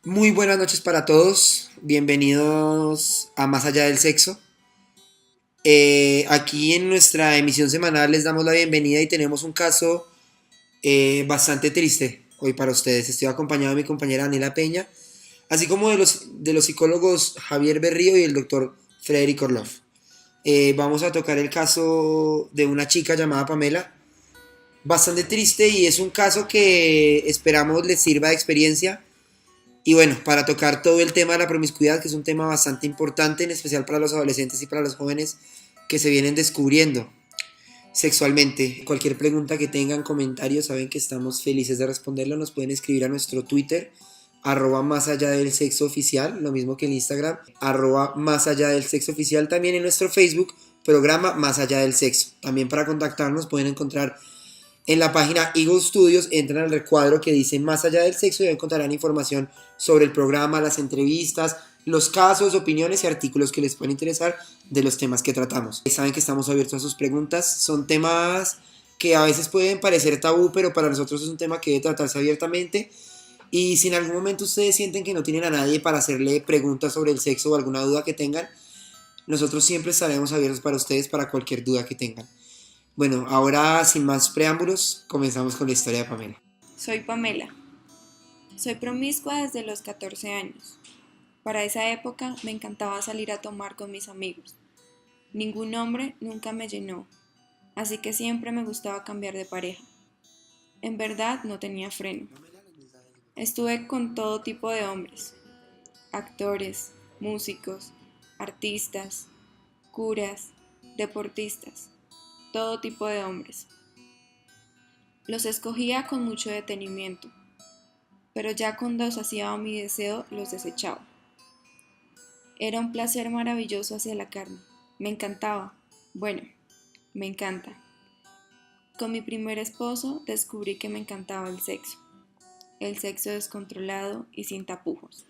Muy buenas noches para todos, bienvenidos a Más Allá del Sexo. Aquí en nuestra emisión semanal les damos la bienvenida y tenemos un caso bastante triste hoy para ustedes. Estoy acompañado de mi compañera Daniela Peña, así como de los psicólogos Javier Berrío y el doctor Frederick Orloff. Vamos a tocar el caso de una chica llamada Pamela, bastante triste, y es un caso que esperamos les sirva de experiencia. Y bueno, para tocar todo el tema de la promiscuidad, que es un tema bastante importante, en especial para los adolescentes y para los jóvenes que se vienen descubriendo sexualmente. Cualquier pregunta que tengan, comentarios, saben que estamos felices de responderlo. Nos pueden escribir a nuestro Twitter, @más allá del sexo oficial, lo mismo que en Instagram, @más allá del sexo oficial. También en nuestro Facebook, programa Más allá del sexo. También para contactarnos pueden encontrar en la página Eagle Studios, entran al recuadro que dice Más allá del sexo y encontrarán información sobre el programa, las entrevistas, los casos, opiniones y artículos que les pueden interesar de los temas que tratamos. Saben que estamos abiertos a sus preguntas, son temas que a veces pueden parecer tabú, pero para nosotros es un tema que debe tratarse abiertamente. Y si en algún momento ustedes sienten que no tienen a nadie para hacerle preguntas sobre el sexo o alguna duda que tengan, nosotros siempre estaremos abiertos para ustedes para cualquier duda que tengan. Bueno, ahora sin más preámbulos, comenzamos con la historia de Pamela. Soy Pamela. Soy promiscua desde los 14 años. Para esa época me encantaba salir a tomar con mis amigos. Ningún hombre nunca me llenó, así que siempre me gustaba cambiar de pareja. En verdad no tenía freno. Estuve con todo tipo de hombres: actores, músicos, artistas, curas, deportistas, todo tipo de hombres. Los escogía con mucho detenimiento, pero ya cuando saciaba mi deseo los desechaba. Era un placer maravilloso hacia la carne. Me encantaba. Bueno, me encanta. Con mi primer esposo descubrí que me encantaba el sexo descontrolado y sin tapujos.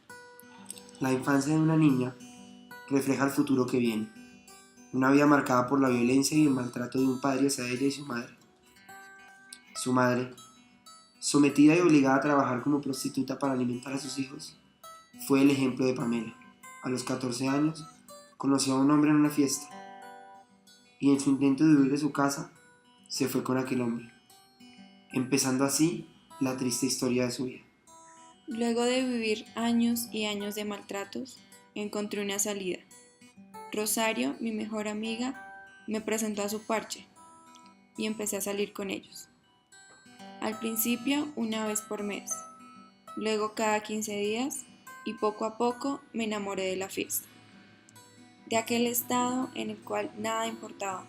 La infancia de una niña refleja el futuro que viene, una vida marcada por la violencia y el maltrato de un padre hacia ella y su madre. Su madre, sometida y obligada a trabajar como prostituta para alimentar a sus hijos, fue el ejemplo de Pamela. A los 14 años, conoció a un hombre en una fiesta y en su intento de huir de su casa, se fue con aquel hombre, empezando así la triste historia de su vida. Luego de vivir años y años de maltratos, encontré una salida. Rosario, mi mejor amiga, me presentó a su parche y empecé a salir con ellos. Al principio una vez por mes, luego cada 15 días y poco a poco me enamoré de la fiesta, de aquel estado en el cual nada importaba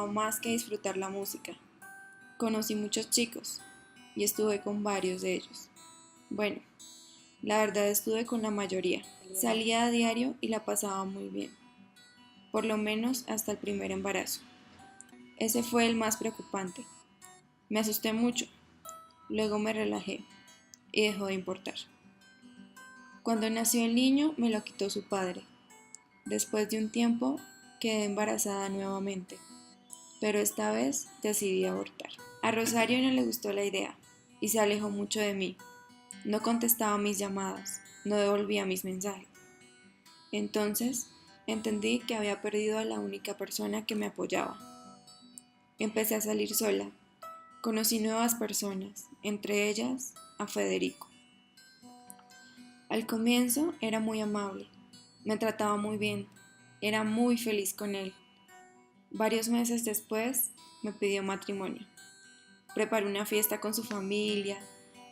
más que disfrutar la música. Conocí muchos chicos y estuve con varios de ellos. Bueno, la verdad estuve con la mayoría. Salía a diario y la pasaba muy bien, por lo menos hasta el primer embarazo. Ese fue el más preocupante. Me asusté mucho, luego me relajé y dejó de importar. Cuando nació el niño me lo quitó su padre. Después de un tiempo quedé embarazada nuevamente, pero esta vez decidí abortar. A Rosario no le gustó la idea y se alejó mucho de mí. No contestaba mis llamadas, no devolvía mis mensajes. Entonces entendí que había perdido a la única persona que me apoyaba. Empecé a salir sola. Conocí nuevas personas, entre ellas a Federico. Al comienzo era muy amable, me trataba muy bien, era muy feliz con él. Varios meses después me pidió matrimonio. Preparé una fiesta con su familia.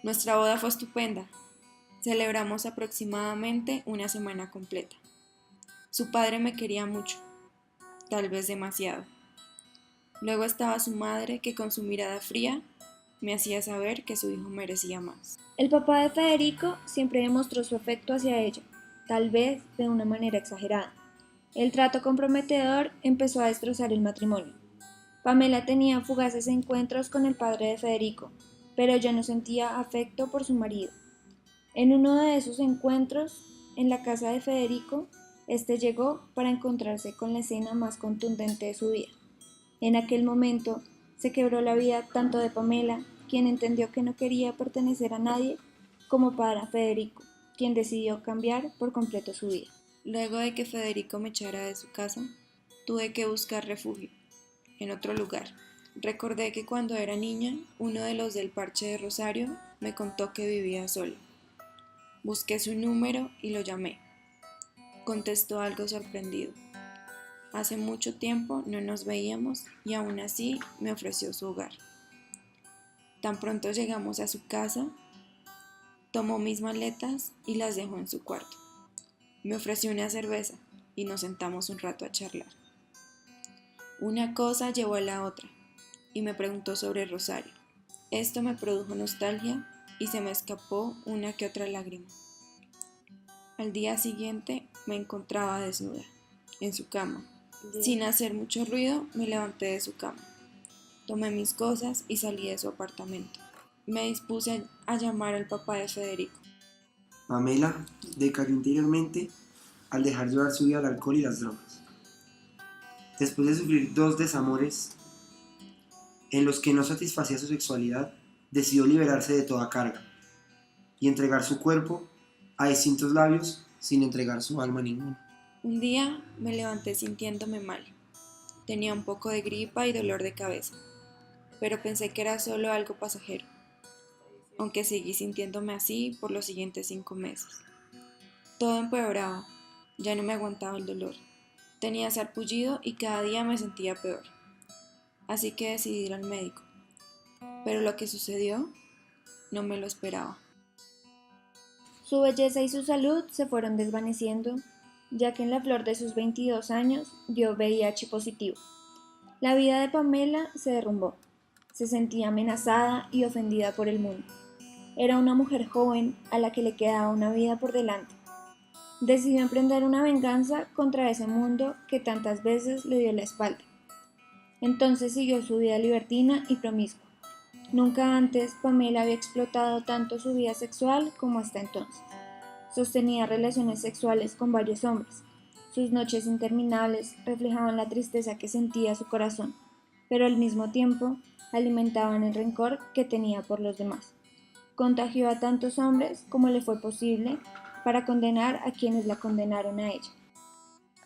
Nuestra boda fue estupenda. Celebramos aproximadamente una semana completa. Su padre me quería mucho, tal vez demasiado. Luego estaba su madre, que con su mirada fría me hacía saber que su hijo merecía más. El papá de Federico siempre demostró su afecto hacia ella, tal vez de una manera exagerada. El trato comprometedor empezó a destrozar el matrimonio. Pamela tenía fugaces encuentros con el padre de Federico, pero ya no sentía afecto por su marido. En uno de esos encuentros, en la casa de Federico, este llegó para encontrarse con la escena más contundente de su vida. En aquel momento se quebró la vida tanto de Pamela, quien entendió que no quería pertenecer a nadie, como para Federico, quien decidió cambiar por completo su vida. Luego de que Federico me echara de su casa, tuve que buscar refugio en otro lugar. Recordé que cuando era niña, uno de los del parche de Rosario me contó que vivía solo. Busqué su número y lo llamé. Contestó algo sorprendido. Hace mucho tiempo no nos veíamos y aún así me ofreció su hogar. Tan pronto llegamos a su casa, tomó mis maletas y las dejó en su cuarto. Me ofreció una cerveza y nos sentamos un rato a charlar. Una cosa llevó a la otra y me preguntó sobre Rosario. Esto me produjo nostalgia y se me escapó una que otra lágrima. Al día siguiente me encontraba desnuda, en su cama. Sin hacer mucho ruido, me levanté de su cama. Tomé mis cosas y salí de su apartamento. Me dispuse a llamar al papá de Federico. Pamela decayó interiormente al dejar llevar su vida al alcohol y las drogas. Después de sufrir 2 desamores en los que no satisfacía su sexualidad, decidió liberarse de toda carga y entregar su cuerpo a distintos labios sin entregar su alma a ninguno. Un día me levanté sintiéndome mal. Tenía un poco de gripa y dolor de cabeza, pero pensé que era solo algo pasajero, aunque seguí sintiéndome así por los siguientes 5 meses. Todo empeoraba, ya no me aguantaba el dolor. Tenía sarpullido y cada día me sentía peor. Así que decidí ir al médico. Pero lo que sucedió no me lo esperaba. Su belleza y su salud se fueron desvaneciendo, ya que en la flor de sus 22 años dio VIH positivo. La vida de Pamela se derrumbó. Se sentía amenazada y ofendida por el mundo. Era una mujer joven a la que le quedaba una vida por delante. Decidió emprender una venganza contra ese mundo que tantas veces le dio la espalda. Entonces siguió su vida libertina y promiscua. Nunca antes Pamela había explotado tanto su vida sexual como hasta entonces. Sostenía relaciones sexuales con varios hombres. Sus noches interminables reflejaban la tristeza que sentía su corazón, pero al mismo tiempo alimentaban el rencor que tenía por los demás. Contagió a tantos hombres como le fue posible para condenar a quienes la condenaron a ella.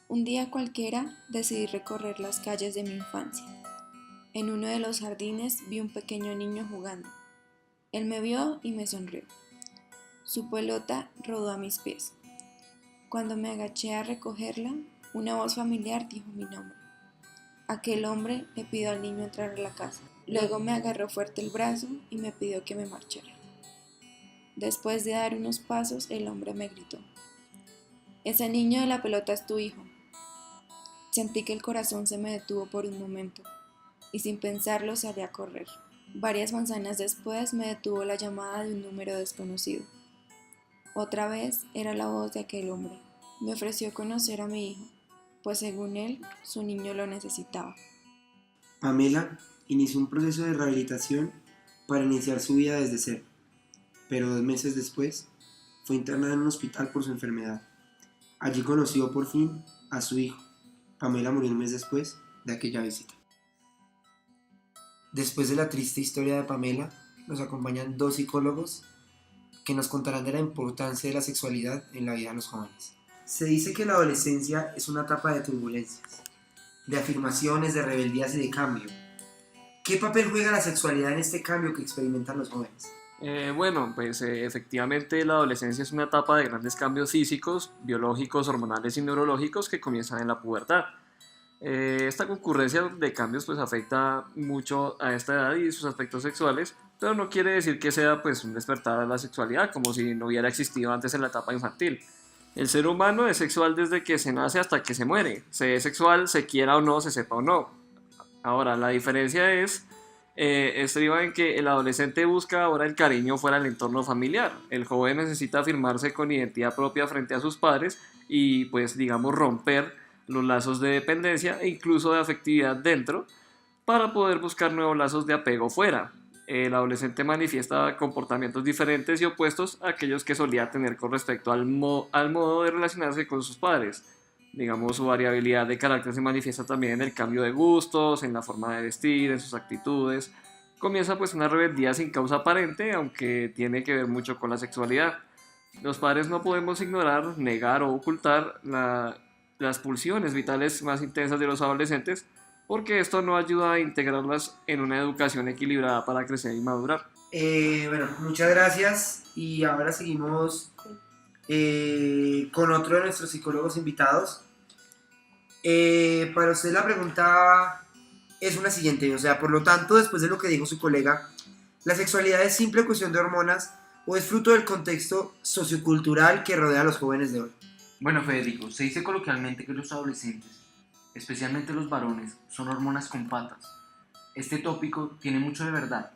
Un día cualquiera decidí recorrer las calles de mi infancia. En uno de los jardines vi un pequeño niño jugando. Él me vio y me sonrió. Su pelota rodó a mis pies. Cuando me agaché a recogerla, una voz familiar dijo mi nombre. Aquel hombre le pidió al niño entrar a la casa. Luego me agarró fuerte el brazo y me pidió que me marchara. Después de dar unos pasos, el hombre me gritó: «Ese niño de la pelota es tu hijo». Sentí que el corazón se me detuvo por un momento y sin pensarlo salí a correr. Varias manzanas después me detuvo la llamada de un número desconocido. Otra vez era la voz de aquel hombre. Me ofreció conocer a mi hijo, pues según él, su niño lo necesitaba. Pamela inició un proceso de rehabilitación para iniciar su vida desde cero, pero 2 meses después fue internada en un hospital por su enfermedad. Allí conoció por fin a su hijo. Pamela murió un mes después de aquella visita. Después de la triste historia de Pamela, nos acompañan 2 psicólogos que nos contarán de la importancia de la sexualidad en la vida de los jóvenes. Se dice que la adolescencia es una etapa de turbulencias, de afirmaciones, de rebeldías y de cambio. ¿Qué papel juega la sexualidad en este cambio que experimentan los jóvenes? Efectivamente la adolescencia es una etapa de grandes cambios físicos, biológicos, hormonales y neurológicos que comienzan en la pubertad. Esta concurrencia de cambios pues afecta mucho a esta edad y sus aspectos sexuales, pero no quiere decir que sea pues un despertar a la sexualidad como si no hubiera existido antes en la etapa infantil. El ser humano es sexual desde que se nace hasta que se muere. Se es sexual, se quiera o no, se sepa o no. Ahora, la diferencia estriba en que el adolescente busca ahora el cariño fuera del entorno familiar. El joven necesita afirmarse con identidad propia frente a sus padres y pues digamos romper los lazos de dependencia e incluso de afectividad dentro para poder buscar nuevos lazos de apego fuera. El adolescente manifiesta comportamientos diferentes y opuestos a aquellos que solía tener con respecto al modo de relacionarse con sus padres. Digamos, su variabilidad de carácter se manifiesta también en el cambio de gustos, en la forma de vestir, en sus actitudes. comienza pues una rebeldía sin causa aparente, aunque tiene que ver mucho con la sexualidad. Los padres no podemos ignorar, negar o ocultar las pulsiones vitales más intensas de los adolescentes, porque esto no ayuda a integrarlas en una educación equilibrada para crecer y madurar. Bueno, muchas gracias y ahora seguimos con otro de nuestros psicólogos invitados. Para usted la pregunta es una siguiente, o sea, por lo tanto, después de lo que dijo su colega, ¿la sexualidad es simple cuestión de hormonas o es fruto del contexto sociocultural que rodea a los jóvenes de hoy? Bueno, Federico, se dice coloquialmente que los adolescentes, especialmente los varones, son hormonas con patas. Este tópico tiene mucho de verdad,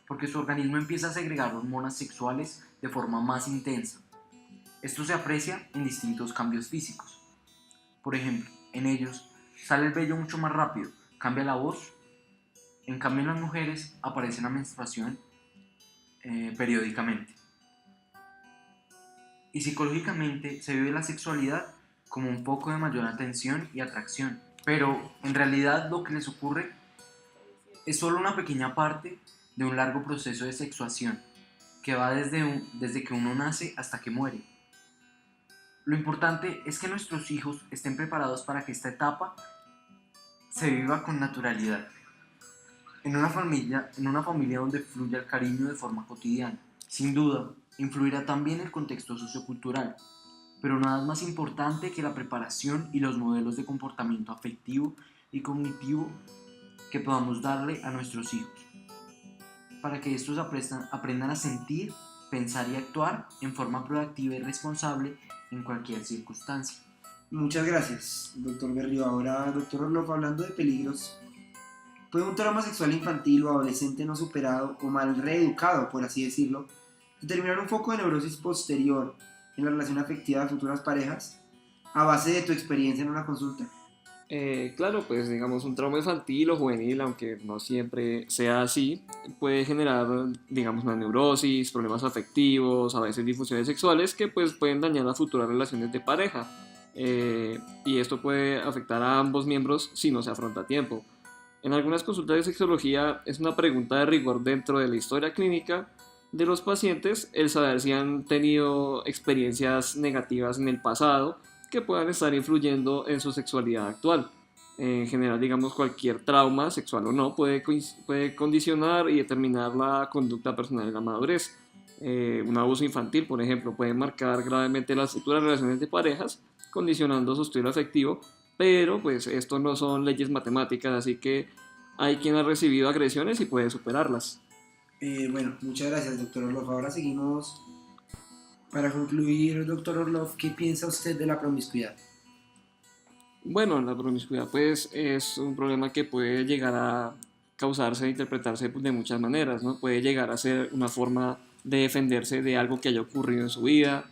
porque su organismo empieza a segregar hormonas sexuales de forma más intensa. Esto se aprecia en distintos cambios físicos. Por ejemplo, en ellos sale el vello mucho más rápido, cambia la voz. En cambio, en las mujeres aparece la menstruación periódicamente. Y psicológicamente se vive la sexualidad como un poco de mayor atención y atracción. Pero en realidad lo que les ocurre es solo una pequeña parte de un largo proceso de sexuación que va desde que uno nace hasta que muere. Lo importante es que nuestros hijos estén preparados para que esta etapa se viva con naturalidad. En una familia donde fluya el cariño de forma cotidiana. Sin duda, influirá también el contexto sociocultural, pero nada es más importante que la preparación y los modelos de comportamiento afectivo y cognitivo que podamos darle a nuestros hijos, para que estos aprendan a sentir, pensar y actuar en forma proactiva y responsable en cualquier circunstancia. Muchas gracias, doctor Berrío. Ahora, doctor Orloff, hablando de peligros, ¿puede un trauma sexual infantil o adolescente no superado o mal reeducado, por así decirlo, determinar un foco de neurosis posterior en la relación afectiva de futuras parejas a base de tu experiencia en una consulta? Claro, pues digamos un trauma infantil o juvenil, aunque no siempre sea así, puede generar, digamos, una neurosis, problemas afectivos, a veces disfunciones sexuales que pues pueden dañar las futuras relaciones de pareja. Y esto puede afectar a ambos miembros si no se afronta a tiempo. En algunas consultas de sexología es una pregunta de rigor dentro de la historia clínica de los pacientes el saber si han tenido experiencias negativas en el pasado que puedan estar influyendo en su sexualidad actual. En general, digamos, cualquier trauma, sexual o no, puede condicionar y determinar la conducta personal en la madurez. Un abuso infantil, por ejemplo, puede marcar gravemente las futuras relaciones de parejas, condicionando su estilo afectivo, pero pues esto no son leyes matemáticas, así que hay quien ha recibido agresiones y puede superarlas. Bueno, muchas gracias, doctor Orloff. Ahora seguimos. Para concluir, doctor Orloff, ¿qué piensa usted de la promiscuidad? Bueno, la promiscuidad pues es un problema que puede llegar a causarse e interpretarse de muchas maneras, ¿no? Puede llegar a ser una forma de defenderse de algo que haya ocurrido en su vida,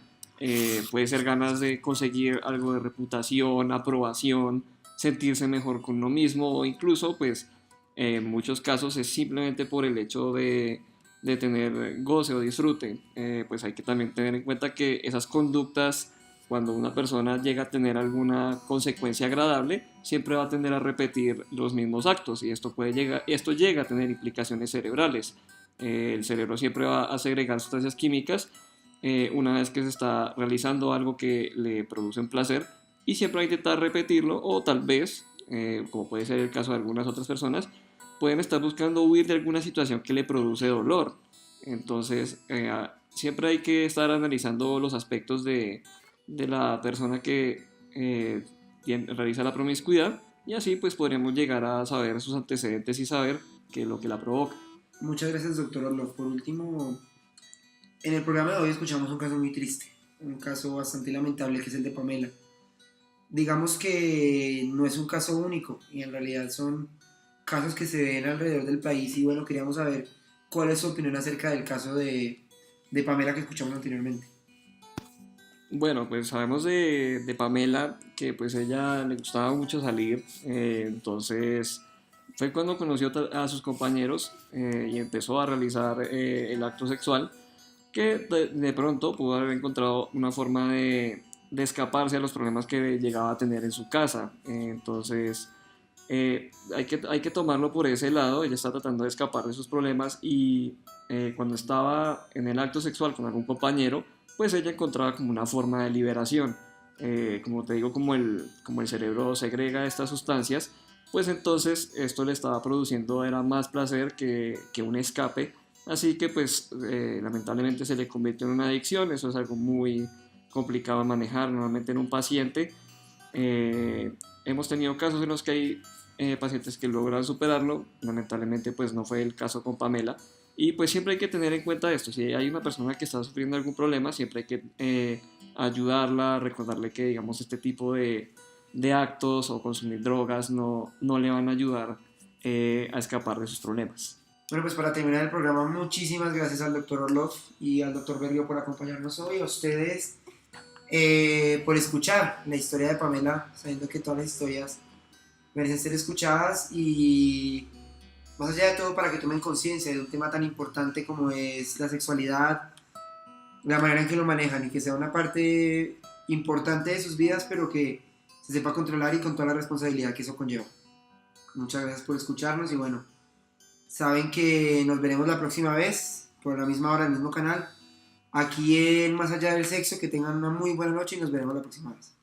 puede ser ganas de conseguir algo de reputación, aprobación, sentirse mejor con uno mismo o incluso pues en muchos casos es simplemente por el hecho de tener goce o disfrute. Pues hay que también tener en cuenta que esas conductas, cuando una persona llega a tener alguna consecuencia agradable, siempre va a tender a repetir los mismos actos y esto llega a tener implicaciones cerebrales. El cerebro siempre va a segregar sustancias químicas una vez que se está realizando algo que le produce un placer y siempre va a intentar repetirlo o tal vez, como puede ser el caso de algunas otras personas, pueden estar buscando huir de alguna situación que le produce dolor. Entonces, siempre hay que estar analizando los aspectos de la persona que realiza la promiscuidad y así pues podremos llegar a saber sus antecedentes y saber qué es lo que la provoca. Muchas gracias, doctor Orloff. Por último, en el programa de hoy escuchamos un caso muy triste, un caso bastante lamentable que es el de Pamela. Digamos que no es un caso único y en realidad son casos que se ven alrededor del país y bueno, queríamos saber cuál es su opinión acerca del caso de Pamela que escuchamos anteriormente. Bueno, pues sabemos de Pamela que pues ella le gustaba mucho salir, entonces fue cuando conoció a sus compañeros y empezó a realizar el acto sexual que de pronto pudo haber encontrado una forma de escaparse a los problemas que llegaba a tener en su casa. Entonces Hay que tomarlo por ese lado. Ella está tratando de escapar de sus problemas y cuando estaba en el acto sexual con algún compañero, pues ella encontraba como una forma de liberación. Como te digo, como el cerebro segrega estas sustancias, pues entonces esto le estaba produciendo era más placer que un escape. Así que pues lamentablemente se le convirtió en una adicción. Eso es algo muy complicado de manejar normalmente en un paciente. Hemos tenido casos en los que hay pacientes que logran superarlo. Lamentablemente pues no fue el caso con Pamela. Y pues siempre hay que tener en cuenta esto. Si hay una persona que está sufriendo algún problema, siempre hay que ayudarla, recordarle que digamos este tipo de actos o consumir drogas no le van a ayudar a escapar de sus problemas. Bueno, pues para terminar el programa, muchísimas gracias al doctor Orlov y al doctor Berrio por acompañarnos hoy, a ustedes por escuchar la historia de Pamela, sabiendo que todas las historias merecen ser escuchadas y más allá de todo para que tomen conciencia de un tema tan importante como es la sexualidad, la manera en que lo manejan y que sea una parte importante de sus vidas, pero que se sepa controlar y con toda la responsabilidad que eso conlleva. Muchas gracias por escucharnos y bueno, saben que nos veremos la próxima vez por la misma hora, el mismo canal, aquí en Más Allá del Sexo. Que tengan una muy buena noche y nos veremos la próxima vez.